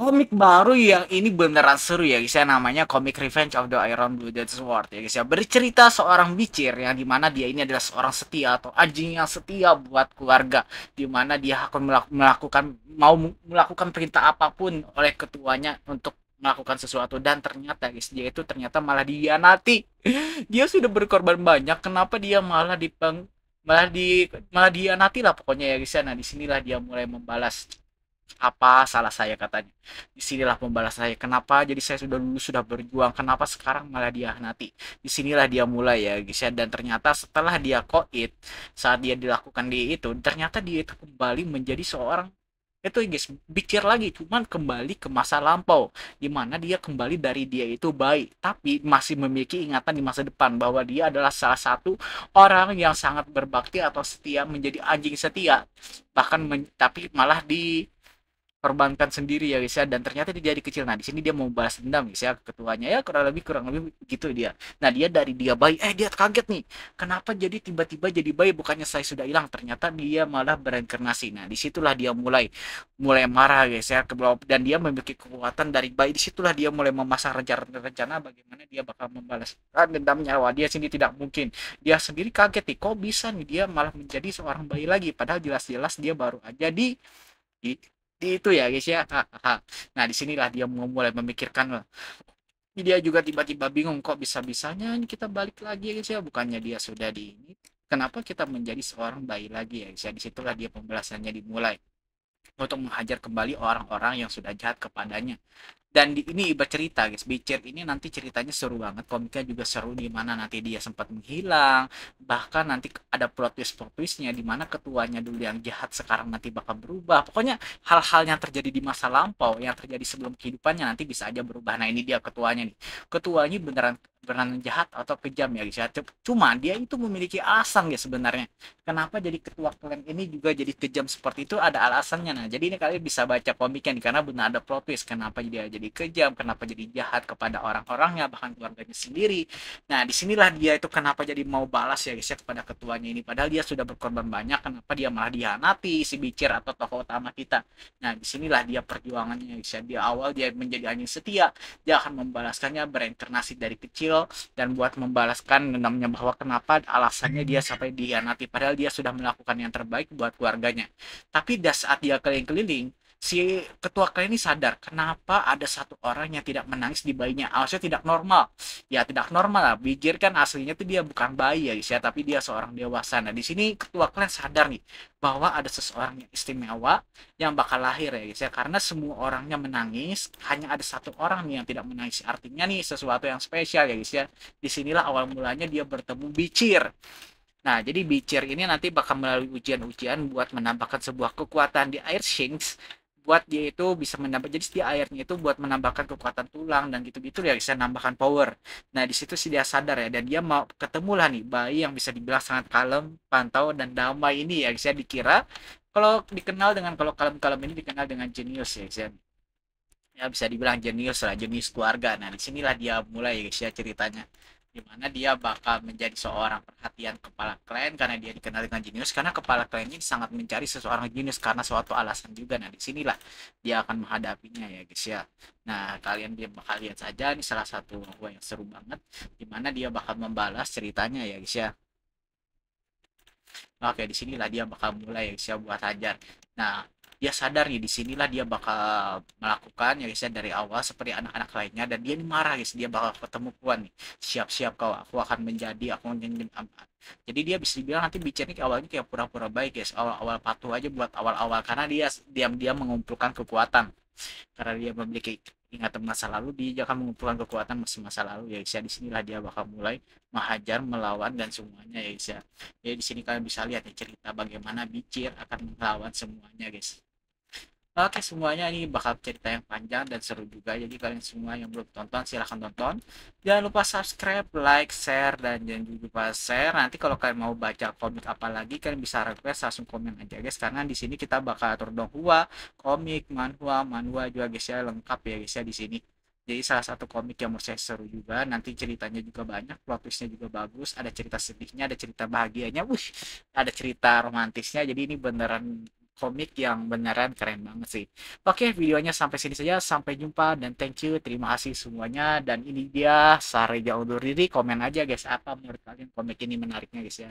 komik baru yang ini beneran seru ya guys ya, namanya komik Revenge of the Iron Blooded Sword ya guys ya. Bercerita seorang bicir yang dimana dia ini adalah seorang setia atau anjing yang setia buat keluarga, dimana dia akan melakukan mau melakukan perintah apapun oleh ketuanya untuk melakukan sesuatu, dan ternyata guys dia itu ternyata malah dihianati. Dia sudah berkorban banyak, kenapa dia malah malah dihianati lah pokoknya ya guys ya. Nah disinilah dia mulai membalas apa salah saya katanya. Disinilah pembalas saya. Kenapa jadi saya sudah dulu sudah berjuang, kenapa sekarang malah dia nanti. Disinilah dia mulai ya guys ya. Dan ternyata setelah dia koit, saat dia dilakukan di itu, ternyata dia itu kembali menjadi seorang itu guys, pikir lagi, cuman kembali ke masa lampau, dimana dia kembali dari dia itu baik tapi masih memiliki ingatan di masa depan bahwa dia adalah salah satu orang yang sangat berbakti atau setia, menjadi anjing setia, bahkan tapi malah korbankan sendiri ya guys ya. Dan ternyata dia dari kecil, nah di sini dia mau balas dendam guys ya ke ketuanya, ya kurang lebih gitu dia. Nah dia dari dia bayi, dia kaget nih, kenapa jadi tiba-tiba jadi bayi, bukannya saya sudah hilang, ternyata dia malah bereinkarnasi. Nah disitulah dia mulai mulai marah guys ya ke bawah, dan dia memiliki kekuatan dari bayi. Disitulah dia mulai memasang rencana-rencana bagaimana dia bakal membalas dendamnya. Wah dia sini tidak mungkin, dia sendiri kaget nih, kok bisa nih dia malah menjadi seorang bayi lagi, padahal jelas-jelas dia baru aja di, di itu ya guys ya. Nah disinilah dia mulai memikirkan, dia juga tiba-tiba bingung, kok bisa-bisanya ini kita balik lagi ya guys ya, bukannya dia sudah di ini, kenapa kita menjadi seorang bayi lagi ya guys ya. Disitulah dia pembelasannya dimulai untuk menghajar kembali orang-orang yang sudah jahat kepadanya. Dan ini bercerita guys, Beecher ini nanti ceritanya seru banget, komiknya juga seru, di mana nanti dia sempat menghilang, bahkan nanti ada plot twistnya di mana ketuanya dulu yang jahat sekarang nanti bakal berubah. Pokoknya hal-hal yang terjadi di masa lampau yang terjadi sebelum kehidupannya nanti bisa aja berubah. Nah ini dia ketuanya nih, ketuanya beneran beneran jahat atau kejam ya guys ya. Cuma dia itu memiliki alasan ya sebenarnya, kenapa jadi ketua klan ini juga jadi kejam seperti itu, ada alasannya. Nah jadi ini kalian bisa baca komiknya nih, karena benar ada plot twist kenapa dia jadi kejam, kenapa jadi jahat kepada orang-orangnya, bahkan keluarganya sendiri. Nah disinilah dia itu kenapa jadi mau balas ya guys ya kepada ketuanya ini, padahal dia sudah berkorban banyak, kenapa dia malah dihianati si Bicir atau tokoh utama kita. Nah disinilah dia perjuangannya guys ya. Di awal dia menjadi anjing setia, dia akan membalaskannya bereinkarnasi dari kecil, dan buat membalaskan dendamnya, bahwa kenapa alasannya dia sampai dihianati, padahal dia sudah melakukan yang terbaik buat keluarganya. Tapi saat dia keliling-keliling, si ketua klan ini sadar kenapa ada satu orang yang tidak menangis di bayinya. Harusnya tidak normal. Ya tidak normal lah. Bijir kan aslinya tuh dia bukan bayi ya guys ya, tapi dia seorang dewasa. Nah di sini ketua klan sadar nih bahwa ada seseorang yang istimewa yang bakal lahir ya guys ya, karena semua orangnya menangis, hanya ada satu orang nih yang tidak menangis. Artinya nih sesuatu yang spesial ya guys ya. Disinilah awal mulanya dia bertemu Bicir. Nah, jadi Beecher ini nanti bakal melalui ujian-ujian buat menambahkan sebuah kekuatan di Air Shinx, buat dia itu bisa menambah, jadi dia airnya itu buat menambahkan kekuatan tulang dan gitu-gitu ya, bisa nambahkan power. Nah, di situ sih dia sadar ya, dan dia mau ketemu lah nih bayi yang bisa dibilang sangat kalem, pantau dan damai ini ya, saya dikira kalau dikenal dengan, kalau kalem-kalem ini dikenal dengan jenius ya, guys. Ya bisa dibilang jenius lah, jenius keluarga. Nah disinilah dia mulai ya guys ya ceritanya, dimana dia bakal menjadi seorang perhatian kepala klan, karena dia dikenal dengan jenius, karena kepala klan ini sangat mencari seseorang jenius karena suatu alasan juga. Nah disinilah dia akan menghadapinya ya guys ya. Nah kalian dia bakal lihat saja, ini salah satu gua yang seru banget, dimana dia bakal membalas ceritanya ya guys ya. Oke, disinilah dia bakal mulai ya guys ya buat hajar. Nah, dia sadar nih, disinilah dia bakal melakukan ya guys ya dari awal seperti anak-anak lainnya, dan dia ini marah guys, dia bakal ketemu Puan nih. Siap-siap kau, aku akan menjadi, aku menjadi. Jadi dia bisa dibilang nanti bicara nih awalnya kayak pura-pura baik guys, awal-awal patuh aja buat awal-awal, karena dia diam-diam mengumpulkan kekuatan, karena dia memiliki ingatan masa lalu, dia akan mengumpulkan kekuatan masa lalu ya guys ya. Disinilah dia bakal mulai menghajar, melawan dan semuanya ya guys ya. Jadi di sini kalian bisa lihat nih cerita bagaimana Bicir akan melawan semuanya guys. Oke semuanya, ini bakal cerita yang panjang dan seru juga, jadi kalian semua yang belum tonton silahkan tonton. Jangan lupa subscribe, like, share, dan jangan lupa share. Nanti kalau kalian mau baca komik apa lagi, kalian bisa request langsung komen aja guys, karena di sini kita bakal atur donghua, komik, manhwa juga guys ya, lengkap ya guys ya di sini. Jadi salah satu komik yang menurut saya seru juga, nanti ceritanya juga banyak, plot twistnya juga bagus, ada cerita sedihnya, ada cerita bahagianya, ada cerita romantisnya, jadi ini beneran komik yang beneran keren banget sih. Oke, videonya sampai sini saja. Sampai jumpa dan thank you. Terima kasih semuanya. Dan ini dia Sareja undur diri. Komen aja guys, apa menurut kalian komik ini menariknya guys ya.